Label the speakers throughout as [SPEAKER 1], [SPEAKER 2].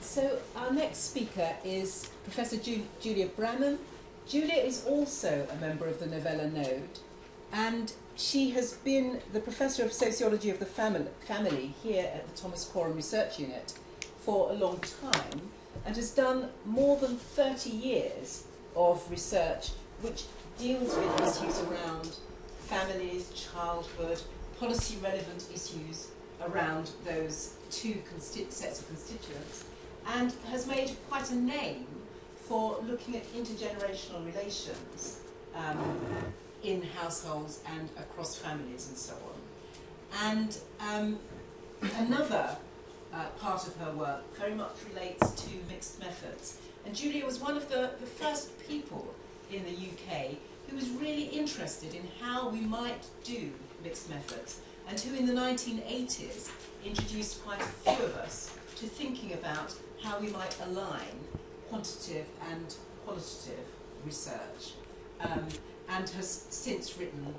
[SPEAKER 1] So our next speaker is Professor Julia Brannen. Julia is also a member of the Novella Node, and she has been the Professor of Sociology of the Family here at the Thomas Coram Research Unit for a long time, and has done more than 30 years of research which deals with issues around families, childhood, policy-relevant issues around those two sets of constituents, and has made quite a name for looking at intergenerational relations in households and across families and so on. And another part of her work very much relates to mixed methods. And Julia was one of the first people in the UK who was really interested in how we might do mixed methods, and who in the 1980s introduced quite a few of us to thinking about how we might align quantitative and qualitative research, and has since written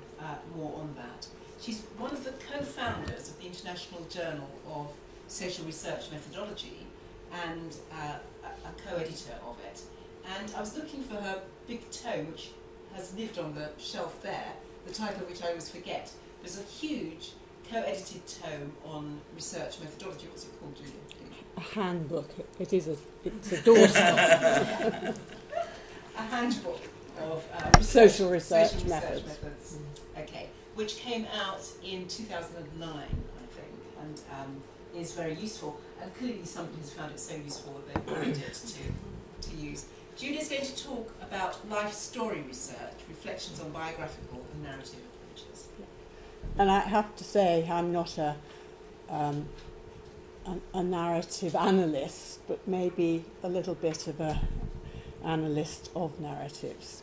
[SPEAKER 1] more on that. She's one of the co-founders of the International Journal of Social Research Methodology and a co-editor of it. And I was looking for her big tome, which has lived on the shelf there, the title of which I always forget. There's a huge co-edited tome on research methodology. What's it called, Julia?
[SPEAKER 2] A handbook. It's a doorstop.
[SPEAKER 1] A handbook of
[SPEAKER 2] social research methods.
[SPEAKER 1] Okay, which came out in 2009, I think, and is very useful. And clearly somebody has found it so useful that they've wanted it to use. Julia's going to talk about life story research, reflections on biographical and narrative approaches.
[SPEAKER 2] And I have to say, I'm not a narrative analyst, but maybe a little bit of an analyst of narratives.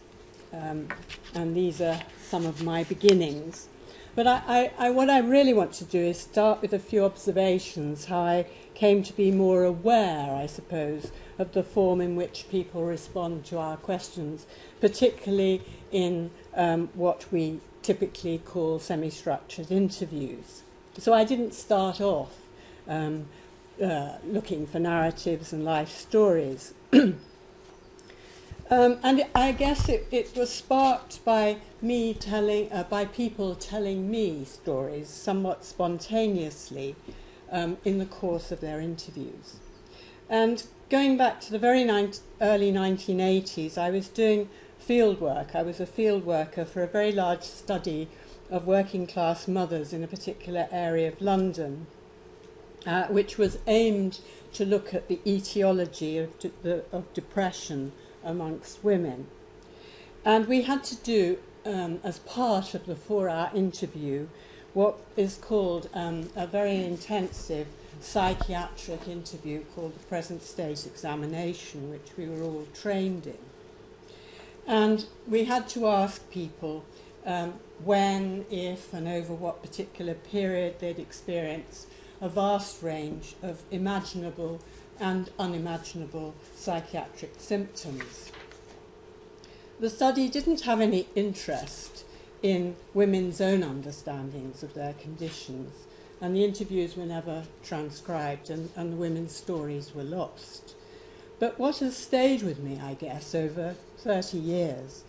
[SPEAKER 2] And these are some of my beginnings. But what I really want to do is start with a few observations, how I came to be more aware, I suppose, of the form in which people respond to our questions, particularly in what we typically call semi-structured interviews. So I didn't start off looking for narratives and life stories. And I guess it was sparked by me by people telling me stories somewhat spontaneously in the course of their interviews. And going back to the very early 1980s, I was doing field work. I was a field worker for a very large study of working class mothers in a particular area of London, which was aimed to look at the etiology of depression amongst women. And we had to do, as part of the 4-hour interview, what is called a very intensive psychiatric interview called the present state examination, which we were all trained in. And we had to ask people when, if, and over what particular period they'd experienced a vast range of imaginable and unimaginable psychiatric symptoms. The study didn't have any interest in women's own understandings of their conditions, and the interviews were never transcribed, and the women's stories were lost. But what has stayed with me, I guess, over 30 years,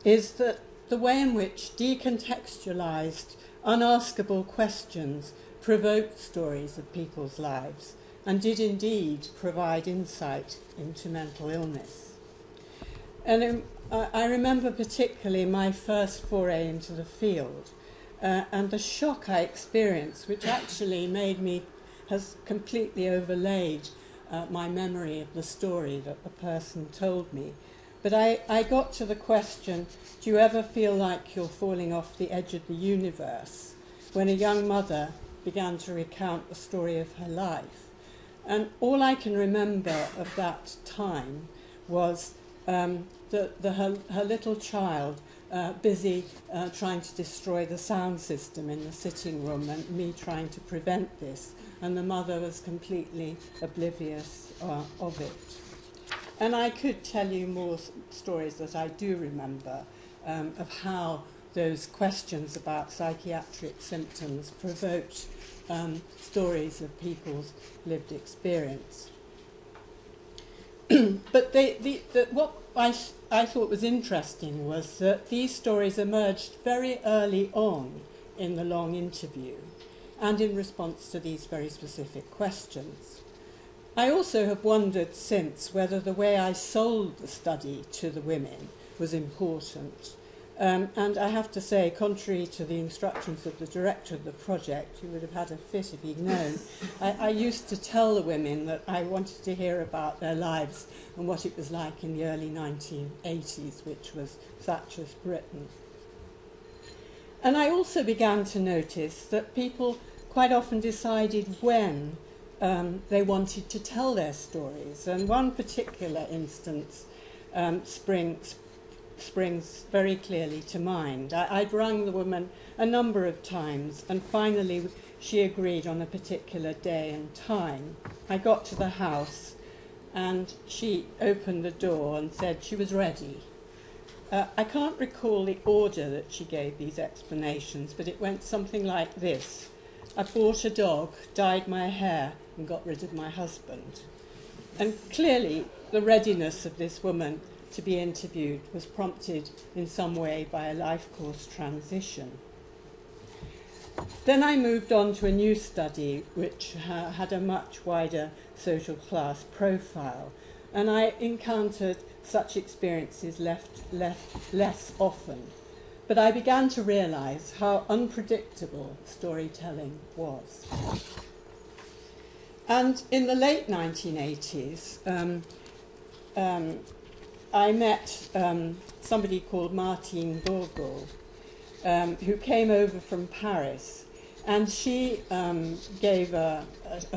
[SPEAKER 2] is that the way in which decontextualized, unaskable questions provoked stories of people's lives, and did indeed provide insight into mental illness. And I remember particularly my first foray into the field, and the shock I experienced, which actually has completely overlaid my memory of the story that the person told me. But I got to the question, do you ever feel like you're falling off the edge of the universe, when a young mother began to recount the story of her life. And all I can remember of that time was her little child busy trying to destroy the sound system in the sitting room, and me trying to prevent this, and the mother was completely oblivious of it. And I could tell you more stories that I do remember of how those questions about psychiatric symptoms provoked stories of people's lived experience. but what I thought was interesting was that these stories emerged very early on in the long interview and in response to these very specific questions. I also have wondered since whether the way I sold the study to the women was important. And I have to say, contrary to the instructions of the director of the project, who would have had a fit if he'd known, I used to tell the women that I wanted to hear about their lives and what it was like in the early 1980s, which was Thatcher's Britain. And I also began to notice that people quite often decided when they wanted to tell their stories. And one particular instance springs very clearly to mind. I'd rung the woman a number of times, and finally she agreed on a particular day and time. I got to the house, and she opened the door and said she was ready. I can't recall the order that she gave these explanations, but it went something like this. I bought a dog, dyed my hair, and got rid of my husband. And clearly, the readiness of this woman to be interviewed was prompted in some way by a life course transition. Then I moved on to a new study which had a much wider social class profile, and I encountered such experiences less often. But I began to realise how unpredictable storytelling was. And in the late 1980s, I met somebody called Martine Bourgault, who came over from Paris, and she gave a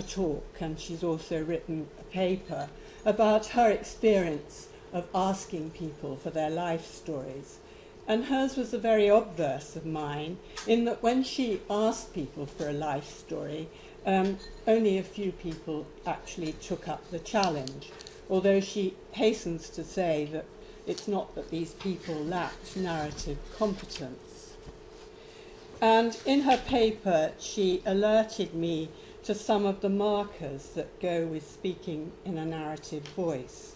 [SPEAKER 2] talk, and she's also written a paper about her experience of asking people for their life stories. And hers was the very obverse of mine, in that when she asked people for a life story, only a few people actually took up the challenge, although she hastens to say that it's not that these people lacked narrative competence. And in her paper, she alerted me to some of the markers that go with speaking in a narrative voice.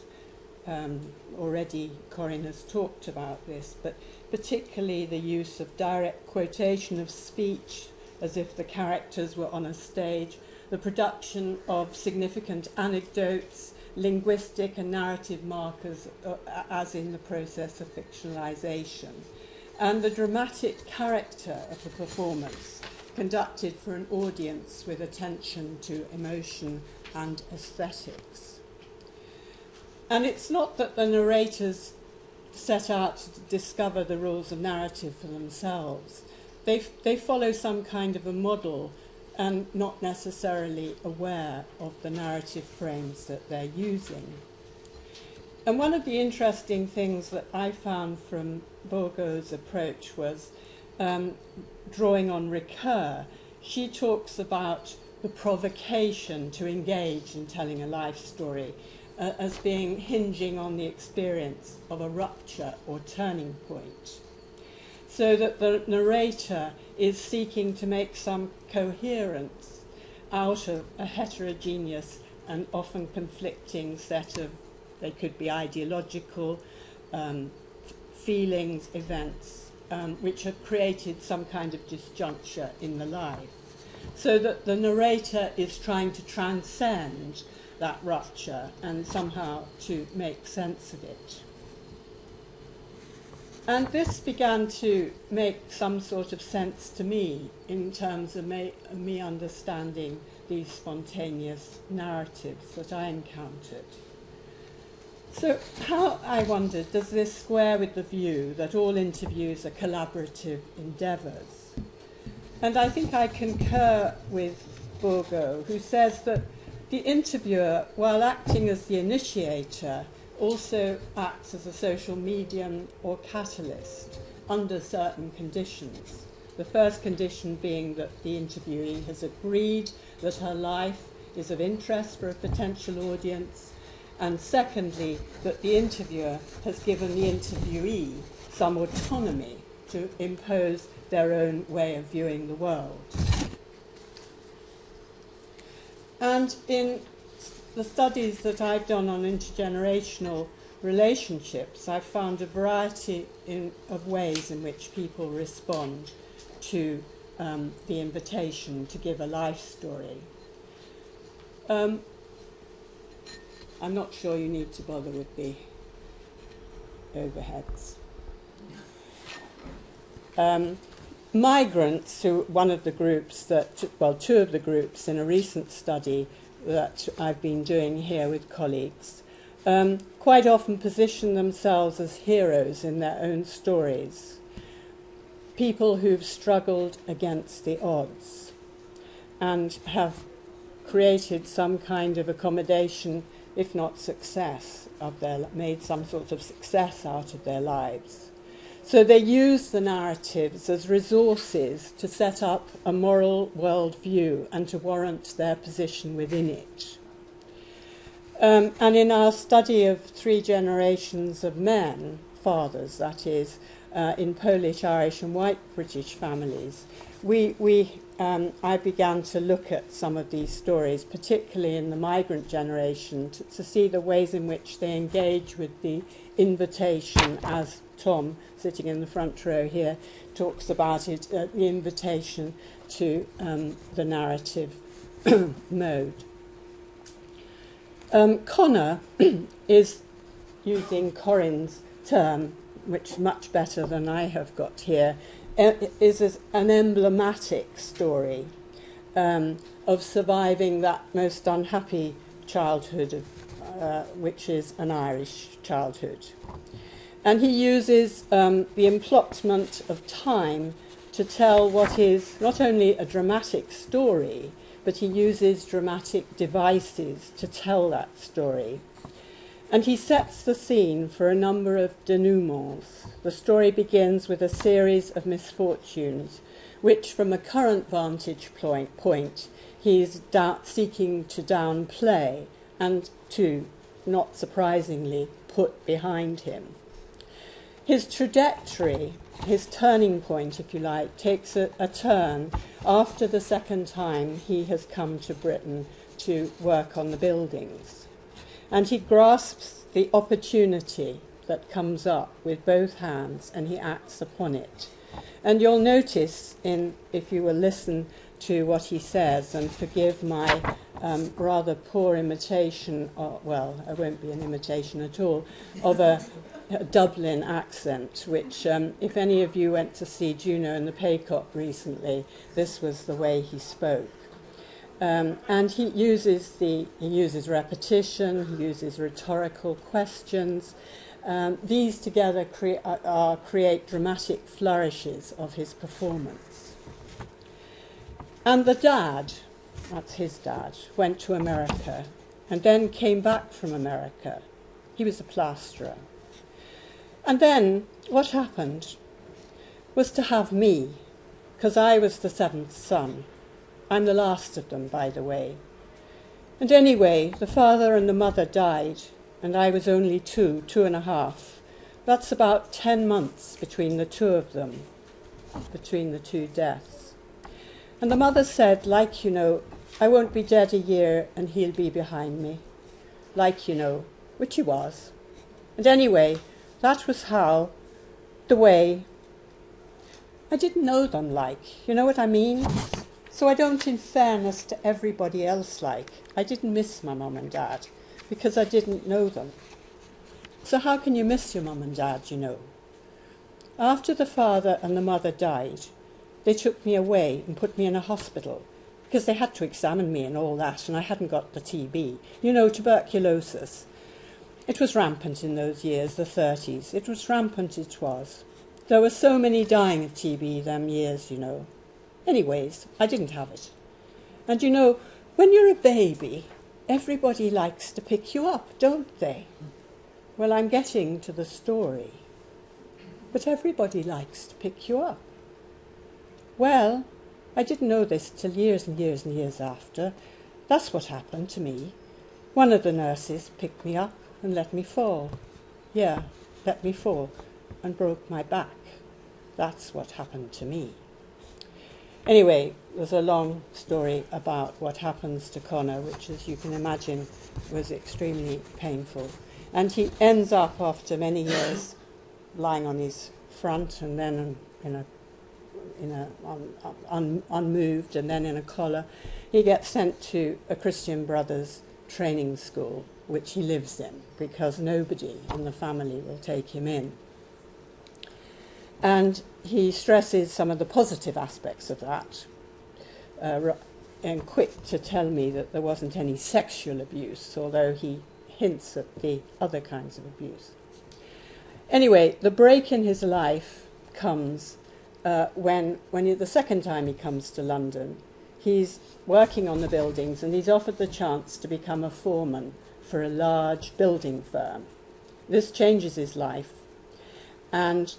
[SPEAKER 2] Already Corinne has talked about this, but particularly the use of direct quotation of speech as if the characters were on a stage, the production of significant anecdotes, linguistic and narrative markers as in the process of fictionalization, and the dramatic character of the performance conducted for an audience with attention to emotion and aesthetics. And it's not that the narrators set out to discover the rules of narrative for themselves. They follow some kind of a model and not necessarily aware of the narrative frames that they're using. And one of the interesting things that I found from Bourgault's approach was drawing on Ricoeur. She talks about the provocation to engage in telling a life story as being hinging on the experience of a rupture or turning point, so that the narrator is seeking to make some coherence out of a heterogeneous and often conflicting set of, they could be ideological, feelings, events, which have created some kind of disjuncture in the life, so that the narrator is trying to transcend that rupture and somehow to make sense of it. And this began to make some sort of sense to me in terms of me understanding these spontaneous narratives that I encountered. So how, I wondered, does this square with the view that all interviews are collaborative endeavours? And I think I concur with Bourgault, who says that the interviewer, while acting as the initiator, also acts as a social medium or catalyst under certain conditions. The first condition being that the interviewee has agreed that her life is of interest for a potential audience, and secondly, that the interviewer has given the interviewee some autonomy to impose their own way of viewing the world. And in the studies that I've done on intergenerational relationships, I've found a variety of ways in which people respond to the invitation to give a life story. I'm not sure you need to bother with the overheads. Migrants, who one of the groups that, well, two of the groups in a recent study that I've been doing here with colleagues, quite often position themselves as heroes in their own stories, people who've struggled against the odds and have created some kind of accommodation, if not success, made some sort of success out of their lives. So they use the narratives as resources to set up a moral worldview and to warrant their position within it. And in our study of 3 generations of men, fathers, that is, in Polish, Irish and white British families, I began to look at some of these stories, particularly in the migrant generation, to see the ways in which they engage with the invitation, as Tom, sitting in the front row here, talks about it, the invitation to the narrative mode. Connor is, using Corinne's term, which is much better than I have got here, is an emblematic story of surviving that most unhappy childhood, which is an Irish childhood. And he uses the emplotment of time to tell what is not only a dramatic story, but he uses dramatic devices to tell that story. And he sets the scene for a number of denouements. The story begins with a series of misfortunes, which from a current vantage point, he is seeking to downplay and to, not surprisingly, put behind him. His trajectory, his turning point, if you like, takes a turn after the second time he has come to Britain to work on the buildings. And he grasps the opportunity that comes up with both hands and he acts upon it. And you'll notice, if you will listen to what he says, and forgive my rather poor imitation, well, it won't be an imitation at all, of a Dublin accent, which if any of you went to see Juno and the Paycock recently, this was the way he spoke. And he uses repetition, he uses rhetorical questions. These together create dramatic flourishes of his performance. And the dad, that's his dad, went to America and then came back from America. He was a plasterer. And then what happened was to have me, because I was the 7th son. I'm the last of them, by the way. And anyway, the father and the mother died, and I was only 2.5. That's about 10 months between the two of them, between the two deaths. And the mother said, like you know, I won't be dead a year and he'll be behind me. Like you know, which he was. And anyway, that was the way, I didn't know them like, you know what I mean? So I don't, in fairness to everybody else like, I didn't miss my mum and dad because I didn't know them. So how can you miss your mum and dad, you know? After the father and the mother died, they took me away and put me in a hospital because they had to examine me and all that, and I hadn't got the TB. You know, tuberculosis. It was rampant in those years, the 30s. It was rampant, it was. There were so many dying of TB them years, you know. Anyways, I didn't have it. And you know, when you're a baby, everybody likes to pick you up, don't they? Well, I'm getting to the story. But everybody likes to pick you up. Well, I didn't know this till years and years and years after. That's what happened to me. One of the nurses picked me up and let me fall. Yeah, let me fall and broke my back. That's what happened to me. Anyway, there's a long story about what happens to Connor, which, as you can imagine, was extremely painful. And he ends up, after many years, lying on his front and then unmoved, and then in a collar. He gets sent to a Christian Brothers training school, which he lives in, because nobody in the family will take him in. And he stresses some of the positive aspects of that, and quick to tell me that there wasn't any sexual abuse, although he hints at the other kinds of abuse. Anyway, the break in his life comes when the second time he comes to London. He's working on the buildings and he's offered the chance to become a foreman for a large building firm. This changes his life, and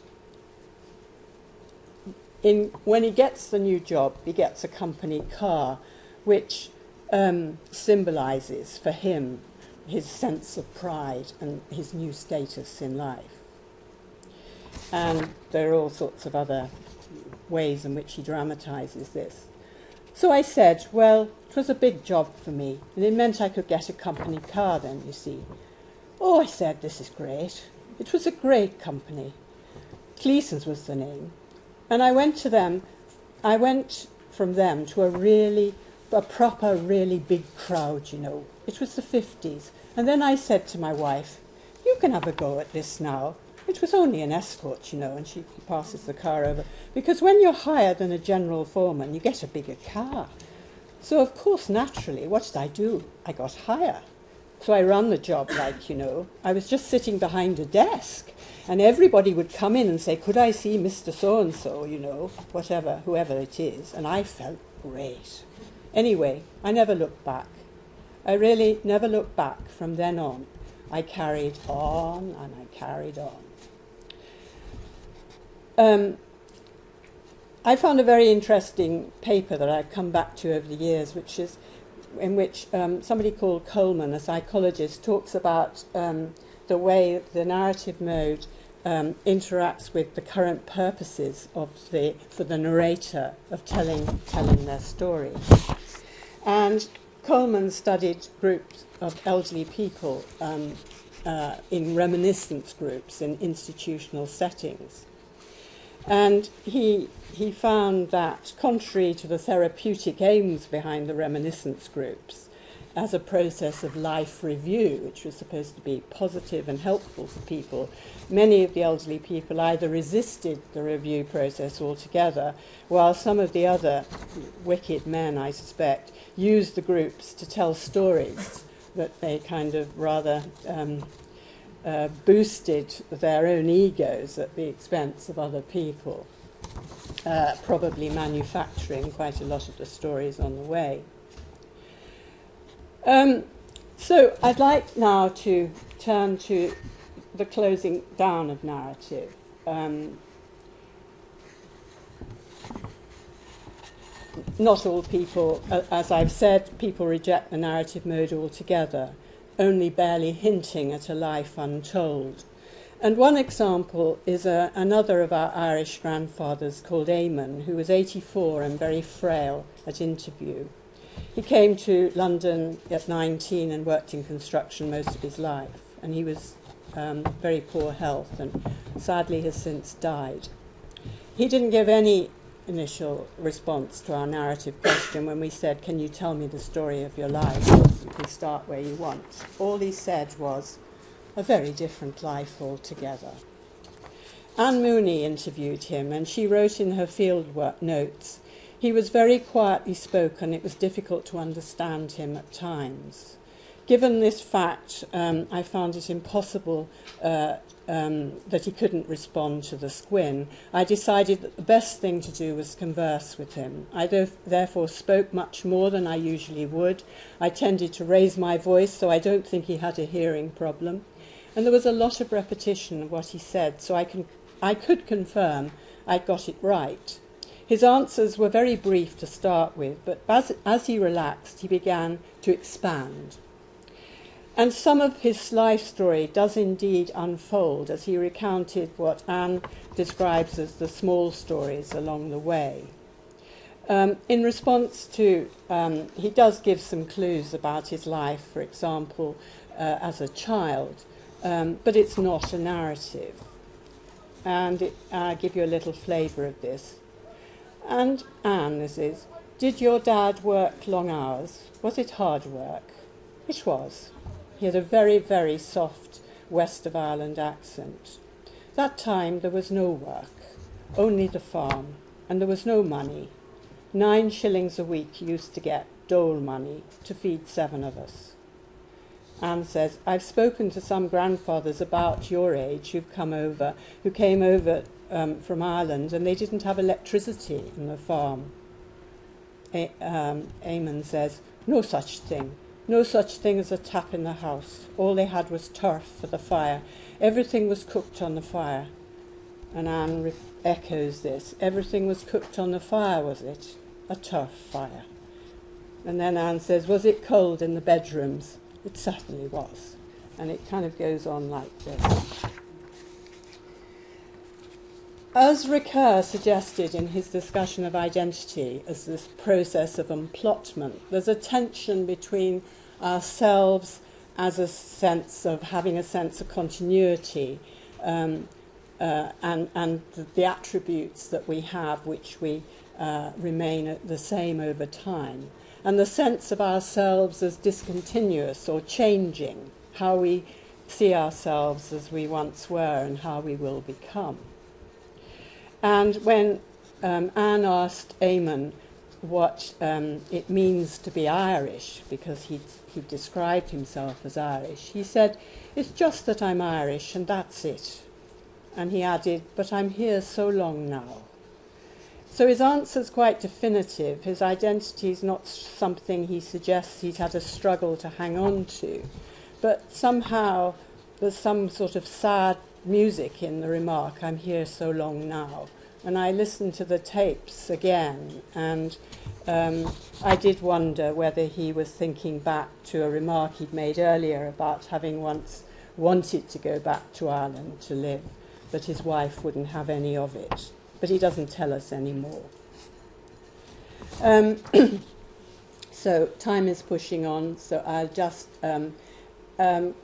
[SPEAKER 2] when he gets the new job, he gets a company car, which symbolises for him his sense of pride and his new status in life. And there are all sorts of other ways in which he dramatises this. So I said, well, it was a big job for me, and it meant I could get a company car then, you see. Oh, I said, this is great. It was a great company. Cleason's was the name. And I went from them to a proper, really big crowd, you know. It was the 50s. And then I said to my wife, you can have a go at this now. It was only an escort, you know, and she passes the car over. Because when you're higher than a general foreman, you get a bigger car. So, of course, naturally, what did I do? I got higher. So I ran the job like, you know, I was just sitting behind a desk. And everybody would come in and say, could I see Mr. So-and-so, you know, whoever it is. And I felt great. Anyway, I never looked back. I really never looked back from then on. I carried on and I carried on. I found a very interesting paper that I've come back to over the years, in which somebody called Coleman, a psychologist, talks about the way the narrative mode interacts with the current purposes for the narrator of telling their story. And Coleman studied groups of elderly people in reminiscence groups in institutional settings. And he found that, contrary to the therapeutic aims behind the reminiscence groups, as a process of life review, which was supposed to be positive and helpful for people, many of the elderly people either resisted the review process altogether, while some of the other wicked men, I suspect, used the groups to tell stories that they kind of rather boosted their own egos at the expense of other people, probably manufacturing quite a lot of the stories on the way. So I'd like now to turn to the closing down of narrative. Not all people, as I've said, people reject the narrative mode altogether, only barely hinting at a life untold. And one example is another of our Irish grandfathers called Eamon, who was 84 and very frail at interview. He came to London at 19 and worked in construction most of his life, and he was very poor health and sadly has since died. He didn't give any initial response to our narrative question when we said, can you tell me the story of your life? You can start where you want. All he said was, a very different life altogether. Anne Mooney interviewed him, and she wrote in her fieldwork notes, he was very quietly spoken. It was difficult to understand him at times. Given this fact, I found it impossible that he couldn't respond to the squin. I decided that the best thing to do was converse with him. I therefore spoke much more than I usually would. I tended to raise my voice, so I don't think he had a hearing problem. And there was a lot of repetition of what he said, so I could confirm I'd got it right. His answers were very brief to start with, but as he relaxed, he began to expand. And some of his life story does indeed unfold as he recounted what Anne describes as the small stories along the way. In response to, he does give some clues about his life, for example, as a child, but it's not a narrative. And I'll give you a little flavour of this. And Anne, this is, did your dad work long hours? Was it hard work? It was. He had a very, very soft West of Ireland accent. That time there was no work, only the farm, and there was no money. 9 shillings a week he used to get, dole money, to feed 7 of us. Anne says, I've spoken to some grandfathers about your age who came over from Ireland, and they didn't have electricity in the farm. Eamon says, no such thing. No such thing as a tap in the house. All they had was turf for the fire. Everything was cooked on the fire. And Anne echoes this. Everything was cooked on the fire, was it? A turf fire. And then Anne says, was it cold in the bedrooms? It certainly was. And it kind of goes on like this. As Ricoeur suggested in his discussion of identity as this process of emplotment, there's a tension between ourselves as a sense of having a sense of continuity and the attributes that we have which we remain the same over time, and the sense of ourselves as discontinuous or changing, how we see ourselves as we once were and how we will become. And when Anne asked Eamon what it means to be Irish, because he described himself as Irish, he said, it's just that I'm Irish and that's it. And he added, but I'm here so long now. So his answer's quite definitive. His identity is not something he suggests he's had a struggle to hang on to, but somehow there's some sort of sad music in the remark, I'm here so long now. And I listened to the tapes again, and I did wonder whether he was thinking back to a remark he'd made earlier about having once wanted to go back to Ireland to live, but his wife wouldn't have any of it. But he doesn't tell us any more. So time is pushing on, so I'll just...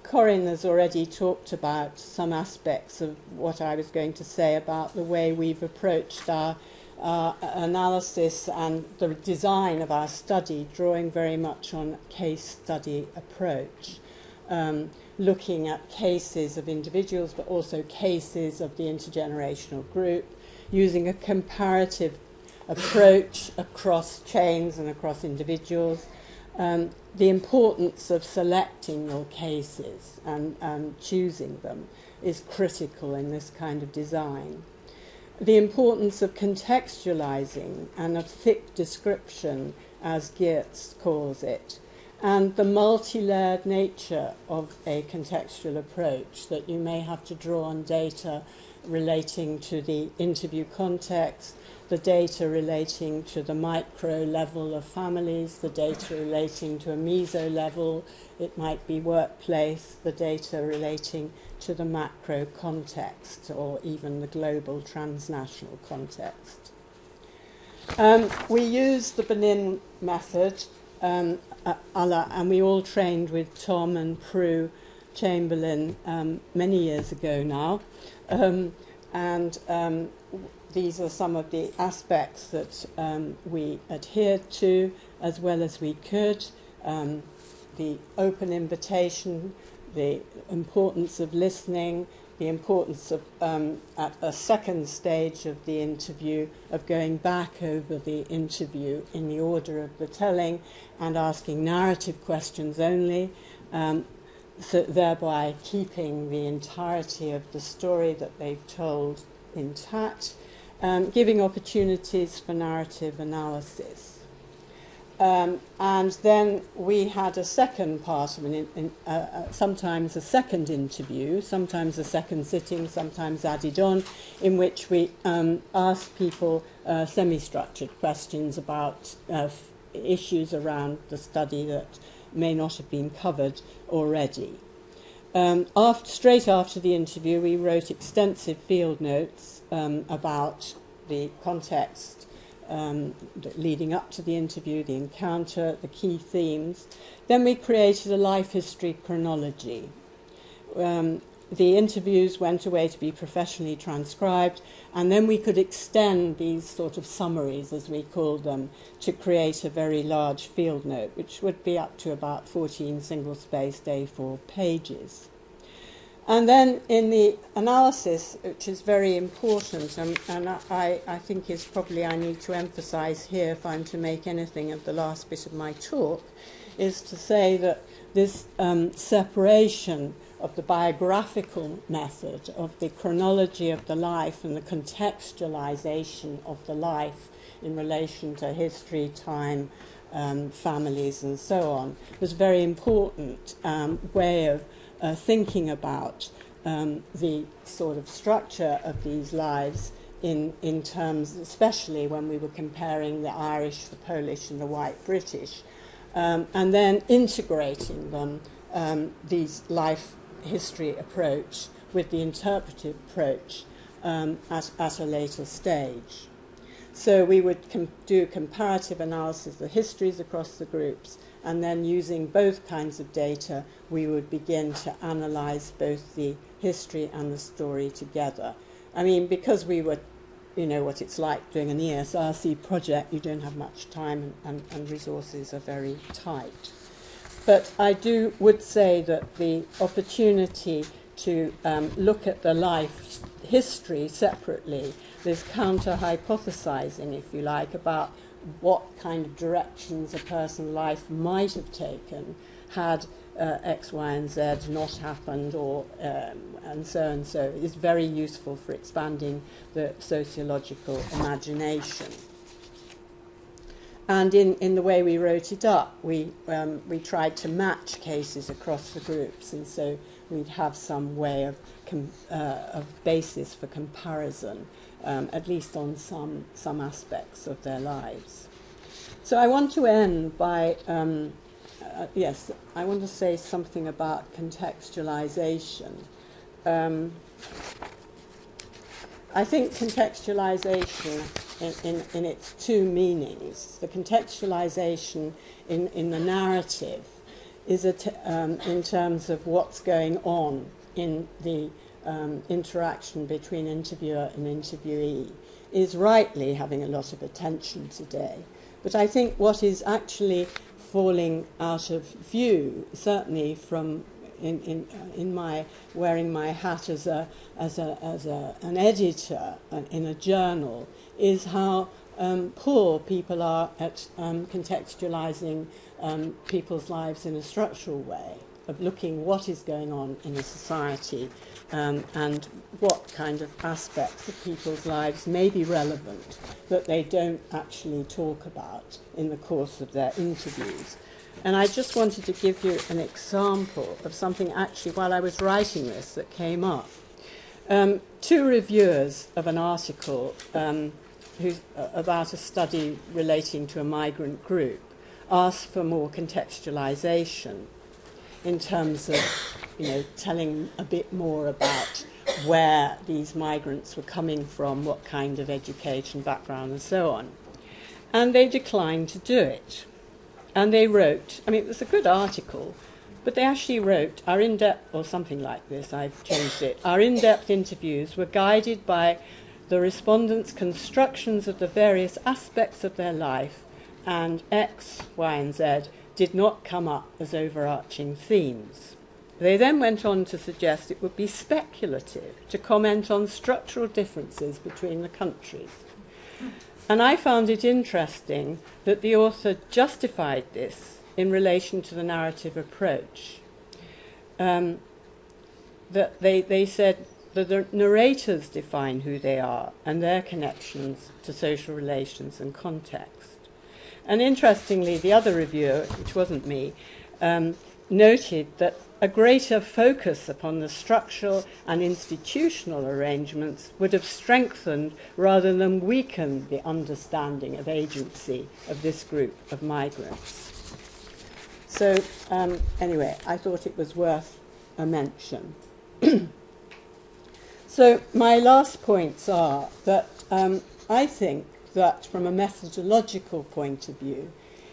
[SPEAKER 2] Corinne has already talked about some aspects of what I was going to say about the way we've approached our analysis and the design of our study, drawing very much on a case study approach, looking at cases of individuals but also cases of the intergenerational group, using a comparative approach across chains and across individuals. The importance of selecting your cases and choosing them is critical in this kind of design. The importance of contextualizing and of thick description, as Geertz calls it, and the multi-layered nature of a contextual approach, that you may have to draw on data relating to the interview context, the data relating to the micro level of families, the data relating to a meso level, it might be workplace, the data relating to the macro context or even the global transnational context. We use the Benin method, and we all trained with Tom and Prue Chamberlain many years ago now. These are some of the aspects that we adhered to as well as we could. The open invitation, the importance of listening, the importance of, at a second stage of the interview, of going back over the interview in the order of the telling and asking narrative questions only, so thereby keeping the entirety of the story that they've told intact, giving opportunities for narrative analysis. And then we had a second part of sometimes a second interview, sometimes a second sitting, sometimes added on, in which we asked people semi-structured questions about issues around the study that may not have been covered already. Straight after the interview, we wrote extensive field notes about the context leading up to the interview, the encounter, the key themes. Then we created a life history chronology. The interviews went away to be professionally transcribed, and then we could extend these sort of summaries, as we called them, to create a very large field note, which would be up to about 14 single-spaced A4 pages. And then in the analysis, which is very important, and I think is probably I need to emphasize here if I'm to make anything of the last bit of my talk, is to say that this separation of the biographical method, of the chronology of the life and the contextualization of the life in relation to history, time, families and so on, was a very important way of thinking about the sort of structure of these lives in terms, especially when we were comparing the Irish, the Polish and the white British, and then integrating them, these life history approach with the interpretive approach at a later stage. So we would do comparative analysis of the histories across the groups, and then using both kinds of data, we would begin to analyse both the history and the story together. I mean, because we were, you know what it's like doing an ESRC project, you don't have much time and resources are very tight. But I would say that the opportunity to look at the life history separately, this counter-hypothesizing, if you like, about what kind of directions a person's life might have taken had X, Y, and Z not happened, or and so, is very useful for expanding the sociological imagination. And in the way we wrote it up, we tried to match cases across the groups, and so we'd have some way of basis for comparison, at least on some aspects of their lives. So I want to end by, yes, I want to say something about contextualization. I think contextualization in its two meanings, the contextualization in the narrative is in terms of what's going on in the interaction between interviewer and interviewee, is rightly having a lot of attention today. But I think what is actually falling out of view, certainly from in my wearing my hat as an editor in a journal, is how poor people are at contextualizing people's lives in a structural way, of looking what is going on in a society and what kind of aspects of people's lives may be relevant that they don't actually talk about in the course of their interviews. And I just wanted to give you an example of something actually while I was writing this that came up. Two reviewers of an article about a study relating to a migrant group asked for more contextualization in terms of, telling a bit more about where these migrants were coming from, what kind of education background and so on. And they declined to do it. And they wrote, it was a good article, but they actually wrote, our in-depth, or something like this, I've changed it, our in-depth interviews were guided by the respondents' constructions of the various aspects of their life, and X, Y, and Z did not come up as overarching themes. They then went on to suggest it would be speculative to comment on structural differences between the countries. And I found it interesting that the author justified this in relation to the narrative approach. That they said that the narrators define who they are and their connections to social relations and context. And interestingly, the other reviewer, which wasn't me, noted that a greater focus upon the structural and institutional arrangements would have strengthened rather than weakened the understanding of agency of this group of migrants. So anyway, I thought it was worth a mention. So my last points are that I think that from a methodological point of view,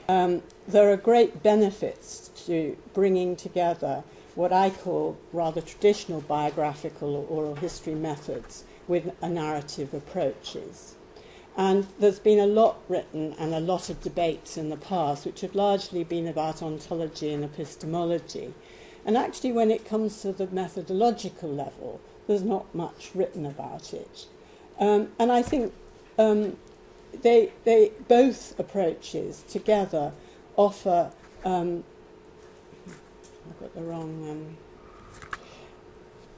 [SPEAKER 2] there are great benefits to bringing together what I call rather traditional biographical or oral history methods with narrative approaches. And there's been a lot written and a lot of debates in the past which have largely been about ontology and epistemology. And actually, when it comes to the methodological level, there's not much written about it. And I think they both approaches together offer. I've got the wrong.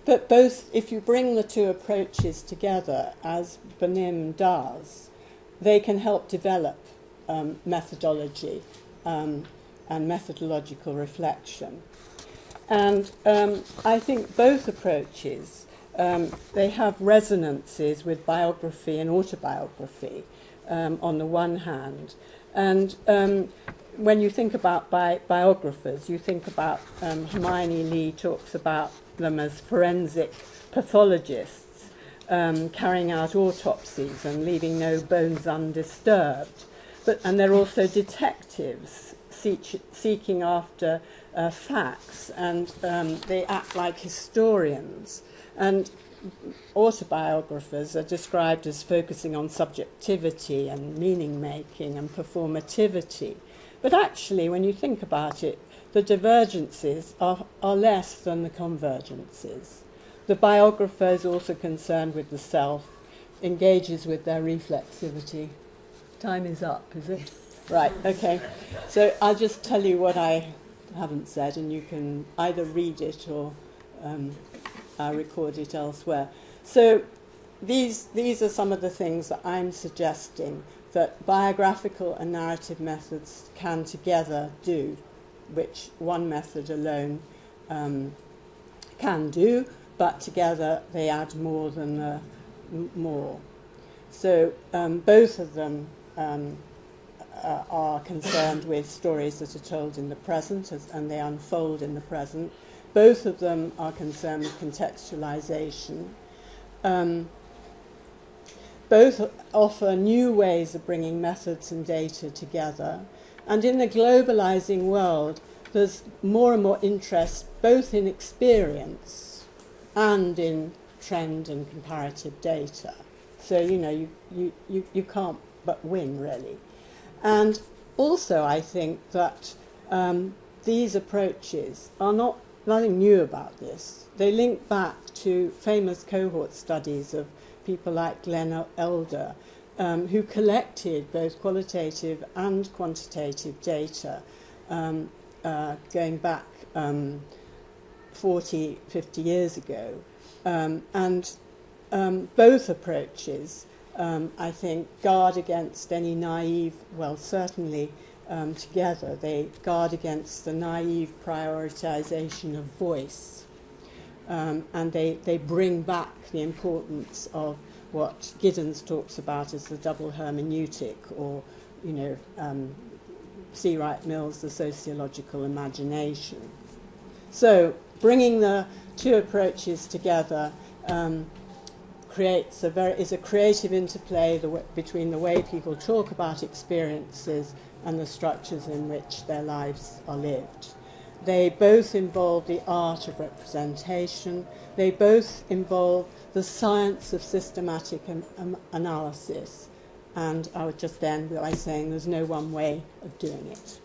[SPEAKER 2] But both, if you bring the two approaches together, as Brannen does, they can help develop methodology and methodological reflection. And I think both approaches, they have resonances with biography and autobiography on the one hand. And when you think about biographers, you think about Hermione Lee talks about them as forensic pathologists carrying out autopsies and leaving no bones undisturbed. And they're also detectives seeking after facts, and they act like historians. And autobiographers are described as focusing on subjectivity and meaning-making and performativity. But actually, when you think about it, the divergences are less than the convergences. The biographer is also concerned with the self, engages with their reflexivity. Time is up, is it? Right, okay. So I'll just tell you what I haven't said, and you can either read it or record it elsewhere. So these are some of the things that I'm suggesting that biographical and narrative methods can together do, which one method alone can do, but together they add more than the more. So both of them are concerned with stories that are told in the present and they unfold in the present. Both of them are concerned with contextualization. Both offer new ways of bringing methods and data together. And in the globalizing world, there's more and more interest both in experience and in trend and comparative data. So, you can't but win, really. And also, I think that these approaches are nothing new about this. They link back to famous cohort studies of people like Glenn Elder, who collected both qualitative and quantitative data going back 40, 50 years ago. And both approaches, I think, guard against any naive, well, certainly together, they guard against the naive prioritization of voice. And they bring back the importance of what Giddens talks about as the double hermeneutic, or, C. Wright Mills, the sociological imagination. So bringing the two approaches together is a creative interplay between the way people talk about experiences and the structures in which their lives are lived. They both involve the art of representation. They both involve the science of systematic analysis. And I would just end by saying there's no one way of doing it.